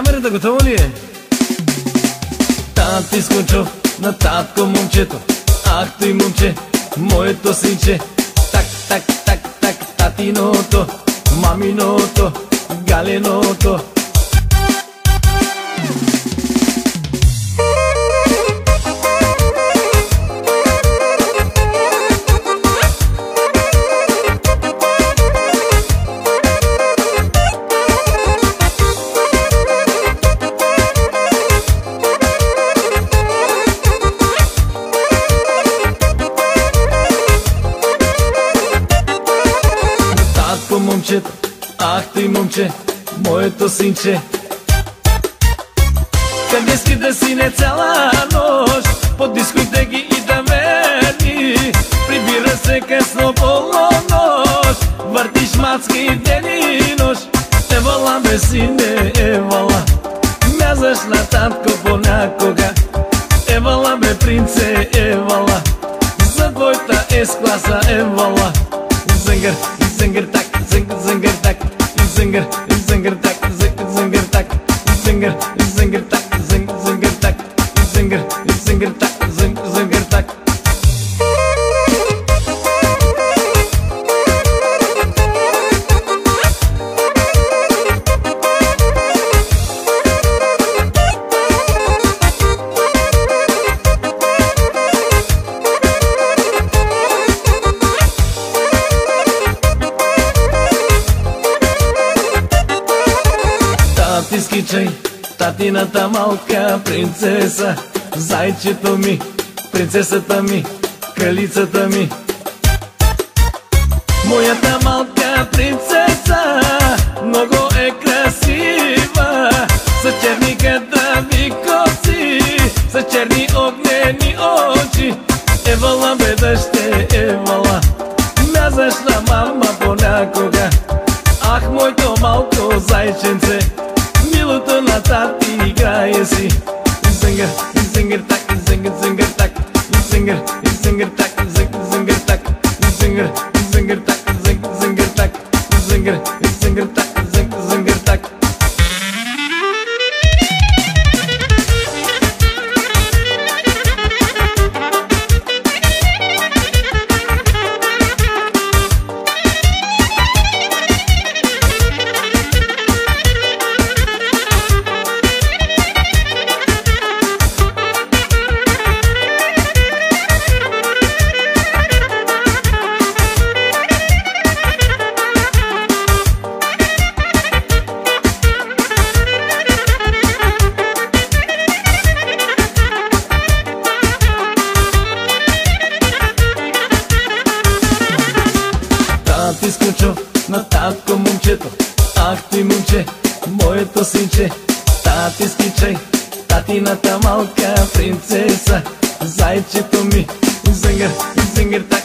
Камерата готова ли е? Тати Скунчов на татко момчето. Ах, той момче, моето синче. Так, так, так, так, татиното, маминото, галиното. Момчето, ах ти момче, моето синче. Къде ски да си не цяла нощ, по дискотеки и таверни, прибира се късно полунощ, въртиш мацки ден и нощ. Евала бе сине, евала, мязаш на татко понякога. Евала бе принце, евала, за твоята S-класа евала. Зингър, зингър так, зингър так, зингър, зингър так, зингър так, зингър, зингър так, зингър так, зингър, зингър так, зингър так. Тати скичай, татината малка принцеса, зайчето ми, принцесата ми, кралицата ми. Моята малка принцеса много е красива, с черни кадрави коси, с черни огнени очи. Евала бе дъще, евала, мязаш на мама понякога. Ах, моето малко зайченце, милото на тати играе си. Зингър, зингър так, зингър, зингър так, зингър, зингър так, зингър так, зингър, зингър так, зингър так, зингър, зингър так, зингър так. Тати Скунчов на татко момчето. Ах ти момче, моето синче. Тати скичай, татината малка принцеса, зайчето ми. Зингър, зингър так,